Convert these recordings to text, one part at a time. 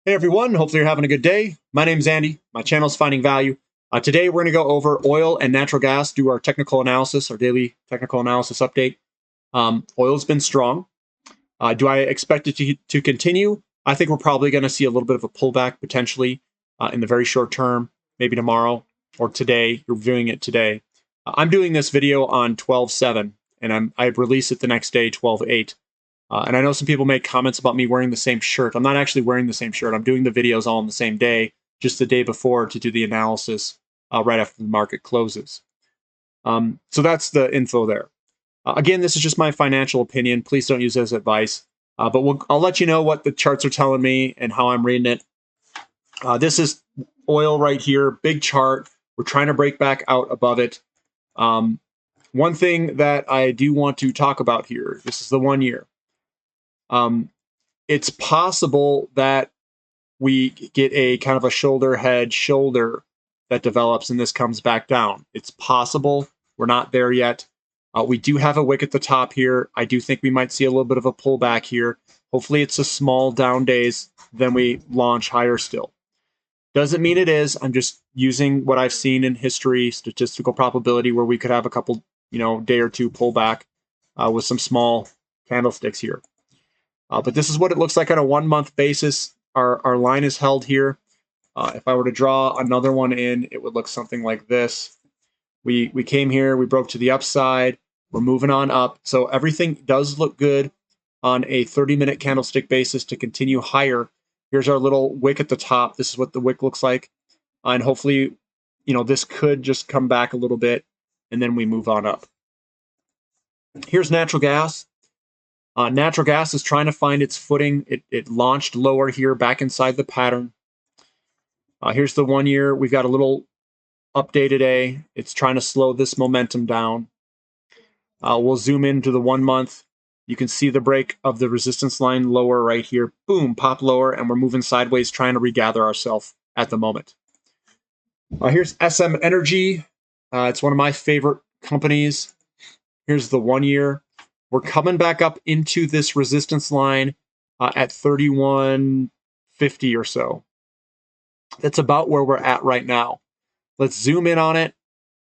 Hey everyone, hopefully you're having a good day. My name's Andy. My channel's Finding Value. Today we're going to go over oil and natural gas, do our technical analysis, our daily technical analysis update. Oil's been strong. Do I expect it to continue? I think we're probably going to see a little bit of a pullback potentially in the very short term, maybe tomorrow or today. You're viewing it today. I'm doing this video on 12/7 and I release it the next day, 12/8. And I know some people make comments about me wearing the same shirt. I'm not actually wearing the same shirt. I'm doing the videos all on the same day, just the day before to do the analysis right after the market closes. So that's the info there. Again, this is just my financial opinion. Please don't use it as advice. But I'll let you know what the charts are telling me and how I'm reading it. This is oil right here, big chart. We're trying to break back out above it. One thing that I do want to talk about here, this is the 1 year. It's possible that we get a kind of a shoulder head shoulder that develops and this comes back down. It's possible. We're not there yet. We do have a wick at the top here. I do think we might see a little bit of a pullback here. Hopefully it's a small down days, then we launch higher still. Doesn't mean it is. I'm just using what I've seen in history, statistical probability, where we could have a couple, day or two pullback with some small candlesticks here. But this is what it looks like on a 1 month basis. Our line is held here. If I were to draw another one in, it would look something like this. We came here, we broke to the upside, we're moving on up. So everything does look good on a 30-minute candlestick basis to continue higher. Here's our little wick at the top. This is what the wick looks like. And hopefully, this could just come back a little bit and then we move on up. Here's natural gas. Natural gas is trying to find its footing. It launched lower here, back inside the pattern. Here's the 1 year. We've got a little update today. It's trying to slow this momentum down. We'll zoom into the 1 month. You can see the break of the resistance line lower right here. Boom, pop lower, and we're moving sideways, trying to regather ourselves at the moment. Here's SM Energy. It's one of my favorite companies. Here's the 1 year. We're coming back up into this resistance line at 31.50 or so. That's about where we're at right now. Let's zoom in on it.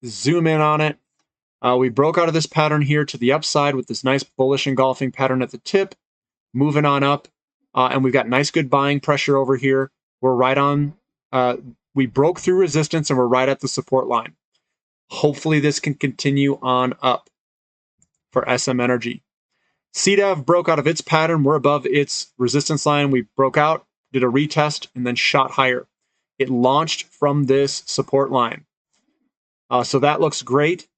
Zoom in on it. We broke out of this pattern here to the upside with this nice bullish engulfing pattern at the tip. Moving on up. And we've got nice good buying pressure over here. We're right on. We broke through resistance and we're right at the support line. Hopefully this can continue on up for SM Energy. CDEV broke out of its pattern. We're above its resistance line. We broke out, did a retest, and then shot higher. It launched from this support line. So that looks great.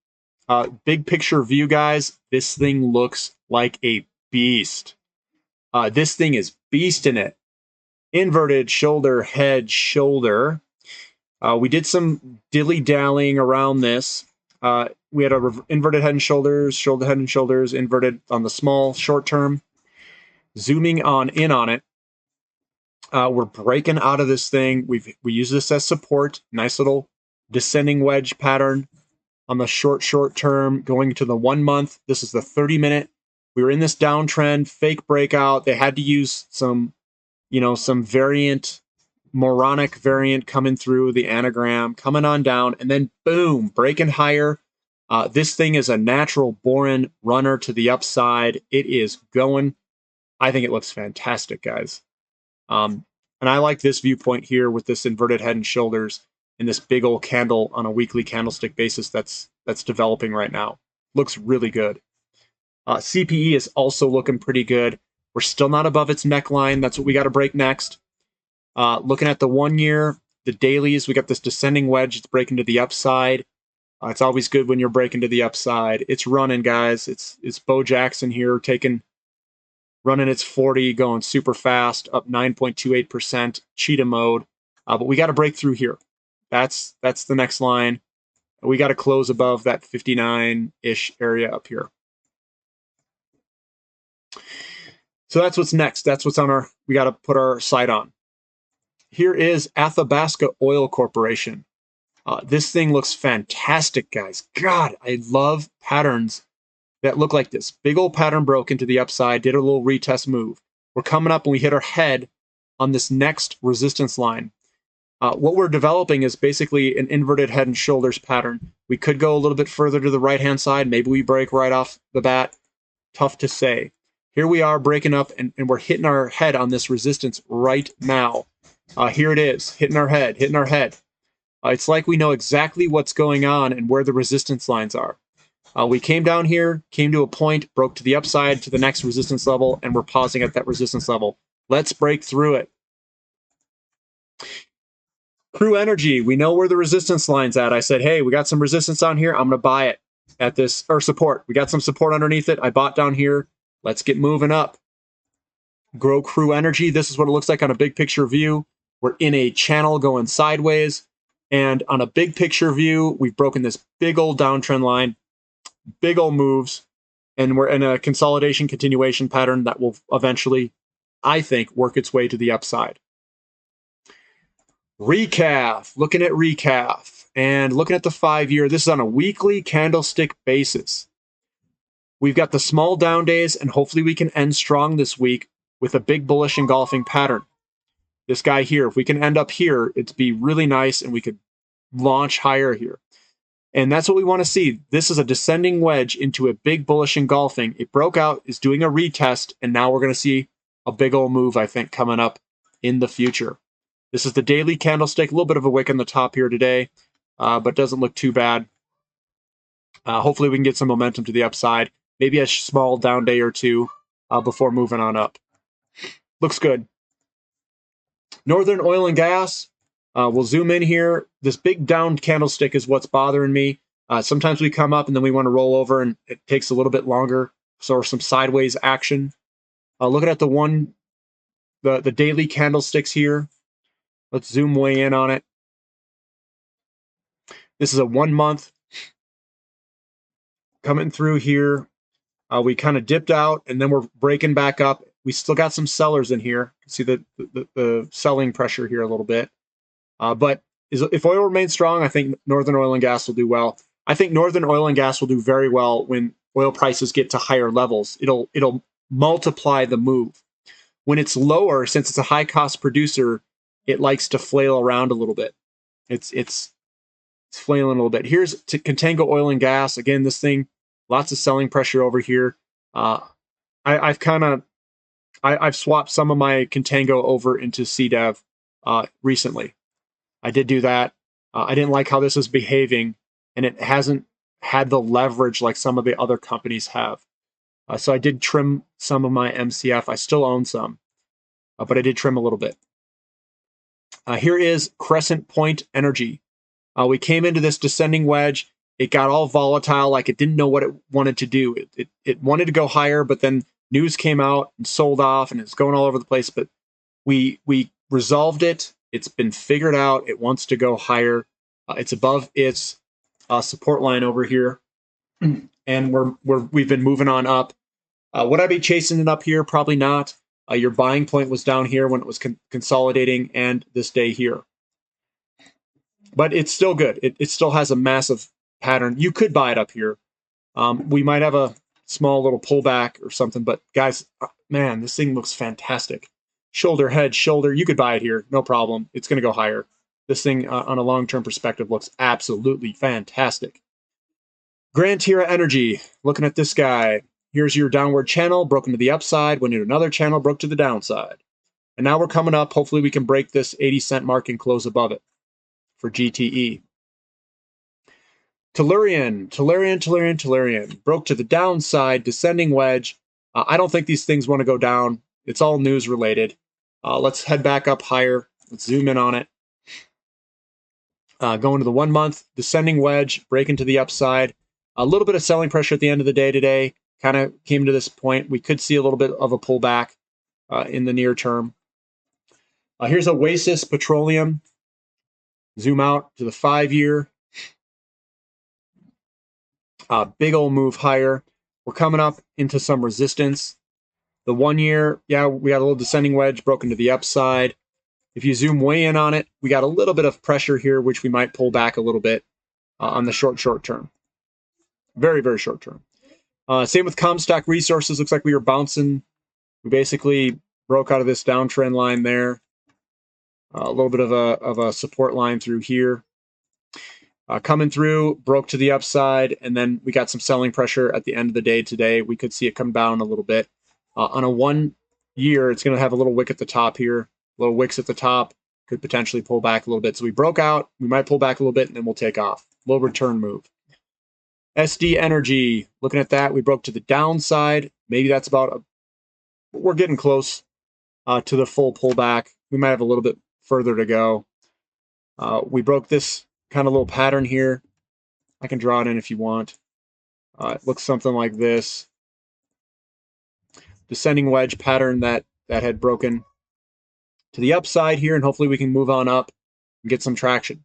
Big picture view, guys. This thing looks like a beast. This thing is beast in it. Inverted shoulder, head, shoulder. We did some dilly-dallying around this. We had a inverted head and shoulders, shoulder, head and shoulders, inverted on the small, short term. Zooming in on it. We're breaking out of this thing. We use this as support. Nice little descending wedge pattern on the short term, going to the 1 month. This is the 30-minute. We were in this downtrend, fake breakout. They had to use some variant, moronic variant coming through the anagram, coming on down, and then boom, breaking higher. This thing is a natural born runner to the upside. It is going. I think it looks fantastic, guys. And I like this viewpoint here with this inverted head and shoulders and this big old candle on a weekly candlestick basis that's developing right now. Looks really good. CPE is also looking pretty good. We're still not above its neckline. That's what we got to break next. Looking at the 1 year, the dailies, we got this descending wedge. It's breaking to the upside. It's always good when you're breaking to the upside. It's running, guys. It's Bo Jackson here running its 40, going super fast, up 9.28%, cheetah mode. But we got to break through here. That's the next line. We got to close above that 59-ish area up here. So that's what's next. That's what's on we got to put our sight on. Here is Athabasca Oil Corporation. This thing looks fantastic, guys. God, I love patterns that look like this. Big old pattern broke into the upside, did a little retest move. We're coming up and we hit our head on this next resistance line. What we're developing is basically an inverted head and shoulders pattern. We could go a little bit further to the right-hand side. Maybe we break right off the bat. Tough to say. Here we are breaking up, and we're hitting our head on this resistance right now. Here it is, hitting our head, hitting our head. It's like we know exactly what's going on and where the resistance lines are. We came down here, came to a point, broke to the upside to the next resistance level, and we're pausing at that resistance level. Let's break through it. Crew Energy, we know where the resistance line's at. I said, hey, we got some resistance on here. I'm going to buy it at this, or support. We got some support underneath it. I bought down here. Let's get moving up. Grow Crew Energy. This is what it looks like on a big picture view. We're in a channel going sideways. And on a big picture view, we've broken this big old downtrend line, big old moves, and we're in a consolidation continuation pattern that will eventually, I think, work its way to the upside. Recaf, looking at Recaf and looking at the 5-year. This is on a weekly candlestick basis. We've got the small down days, and hopefully we can end strong this week with a big bullish engulfing pattern. This guy here, if we can end up here, it'd be really nice, and we could launch higher here. And that's what we want to see. This is a descending wedge into a big bullish engulfing. It broke out, is doing a retest, and now we're going to see a big old move, I think, coming up in the future. This is the daily candlestick, a little bit of a wick on the top here today, but doesn't look too bad. Hopefully we can get some momentum to the upside. Maybe a small down day or two before moving on up. Looks good. Northern Oil and Gas. We'll zoom in here. This big down candlestick is what's bothering me. Sometimes we come up and then we want to roll over, and it takes a little bit longer. So some sideways action. Looking at the daily candlesticks here. Let's zoom way in on it. This is a 1 month coming through here. We kind of dipped out, and then we're breaking back up. We still got some sellers in here. You can see the selling pressure here a little bit. But if oil remains strong, I think Northern Oil and Gas will do well. I think Northern Oil and Gas will do very well when oil prices get to higher levels. It'll multiply the move. When it's lower, since it's a high-cost producer, it likes to flail around a little bit. It's flailing a little bit. Here's to Contango Oil and Gas. Again, this thing, lots of selling pressure over here. I've swapped some of my Contango over into CDEV recently. I did do that. I didn't like how this was behaving, and it hasn't had the leverage like some of the other companies have. So I did trim some of my MCF. I still own some, but I did trim a little bit. Here is Crescent Point Energy. We came into this descending wedge. It got all volatile, like it didn't know what it wanted to do. It wanted to go higher, but then news came out and sold off, and it's going all over the place. But we resolved it. It's been figured out. It wants to go higher. It's above its support line over here, and we've been moving on up. Would I be chasing it up here? Probably not. Your buying point was down here when it was consolidating, and this day here. But it's still good. It still has a massive pattern. You could buy it up here. We might have a small little pullback or something, but guys, man, this thing looks fantastic. Shoulder, head, shoulder. You could buy it here. No problem. It's going to go higher. This thing on a long-term perspective looks absolutely fantastic. Grand Tira Energy. Looking at this guy. Here's your downward channel, broken to the upside, went into another channel, broke to the downside. And now we're coming up. Hopefully we can break this 80-cent mark and close above it for GTE. Tellurian. Broke to the downside, descending wedge. I don't think these things want to go down. It's all news related. Let's head back up higher. Let's zoom in on it. Going to the 1 month, descending wedge, breaking to the upside. A little bit of selling pressure at the end of the day today. Kind of came to this point. We could see a little bit of a pullback in the near term. Here's Oasis Petroleum. Zoom out to the 5-year. Big old move higher. We're coming up into some resistance. The 1 year, yeah, we got a little descending wedge broken to the upside. If you zoom way in on it, we got a little bit of pressure here, which we might pull back a little bit on the short term. Very, very short term. Same with Comstock Resources. Looks like we were bouncing. We basically broke out of this downtrend line there. A little bit of a support line through here. Coming through, broke to the upside, and then we got some selling pressure at the end of the day today. We could see it come down a little bit. On a 1 year, it's going to have a little wick at the top here, little wicks at the top, could potentially pull back a little bit. So we broke out, we might pull back a little bit, and then we'll take off. Low return move. SD Energy, looking at that, we broke to the downside. Maybe that's we're getting close to the full pullback. We might have a little bit further to go. We broke this kind of little pattern here. I can draw it in if you want. It looks something like this. Descending wedge pattern that had broken to the upside here, and hopefully we can move on up and get some traction.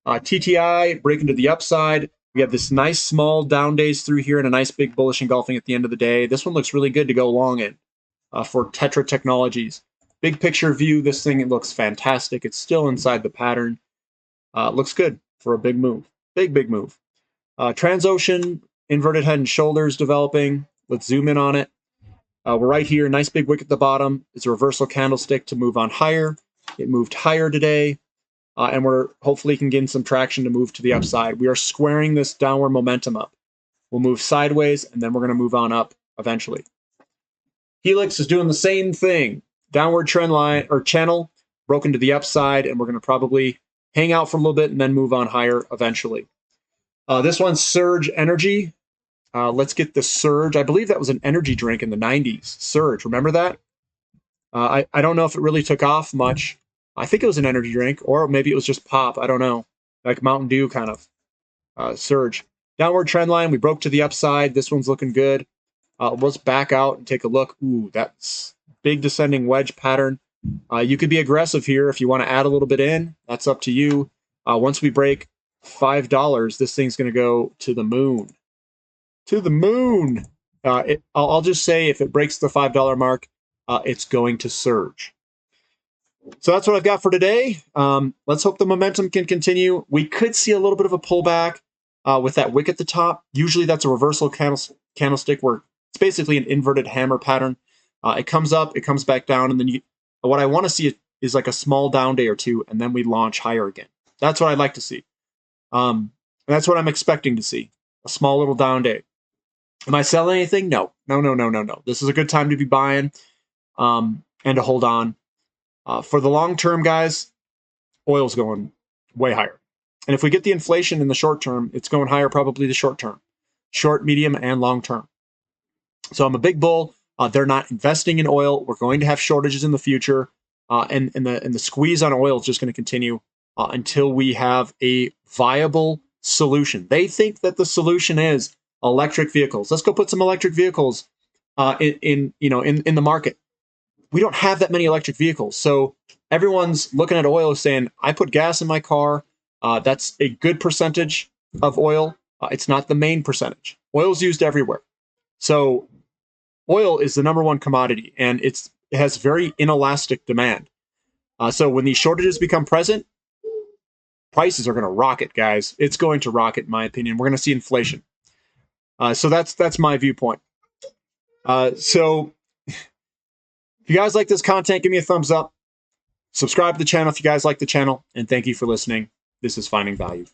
TTI breaking to the upside. We have this nice small down days through here and a nice big bullish engulfing at the end of the day. This one looks really good to go long in for Tetra Technologies. Big picture view, this thing, it looks fantastic. It's still inside the pattern. Looks good for a big move. Big move. Transocean, inverted head and shoulders developing. Let's zoom in on it. We're right here. Nice big wick at the bottom. It's a reversal candlestick to move on higher. It moved higher today. And we're hopefully can gain some traction to move to the upside. We are squaring this downward momentum up. We'll move sideways, and then we're going to move on up eventually. Helix is doing the same thing. Downward trend line or channel broken to the upside, and we're going to probably hang out for a little bit and then move on higher eventually. This one's Surge Energy. Let's get the Surge. I believe that was an energy drink in the 90s. Surge, remember that? I don't know if it really took off much. I think it was an energy drink, or maybe it was just pop. I don't know. Like Mountain Dew kind of. Surge. Downward trend line. We broke to the upside. This one's looking good. Let's back out and take a look. Ooh, that's big descending wedge pattern. You could be aggressive here if you want to add a little bit in. That's up to you. Once we break $5, this thing's going to go to the moon. To the moon. I'll just say if it breaks the $5 mark, it's going to surge. So that's what I've got for today. Let's hope the momentum can continue. We could see a little bit of a pullback with that wick at the top. Usually that's a reversal candlestick where it's basically an inverted hammer pattern. It comes up, it comes back down, and then what I want to see is like a small down day or two, and then we launch higher again. That's what I'd like to see. And that's what I'm expecting to see, a small little down day. Am I selling anything? No. This is a good time to be buying and to hold on. For the long term, guys, oil's going way higher. And if we get the inflation in the short term, it's going higher probably the short term. Short, medium, and long term. So I'm a big bull. They're not investing in oil. We're going to have shortages in the future. And the squeeze on oil is just going to continue until we have a viable solution. They think that the solution is electric vehicles. Let's go put some electric vehicles in the market. We don't have that many electric vehicles. So everyone's looking at oil saying, I put gas in my car. That's a good percentage of oil. It's not the main percentage. Oil is used everywhere. So oil is the #1 commodity, and it has very inelastic demand. So when these shortages become present, prices are going to rocket, guys. It's going to rocket, in my opinion. We're going to see inflation. So that's my viewpoint. So if you guys like this content, give me a thumbs up. Subscribe to the channel if you guys like the channel, and thank you for listening. This is Finding Value.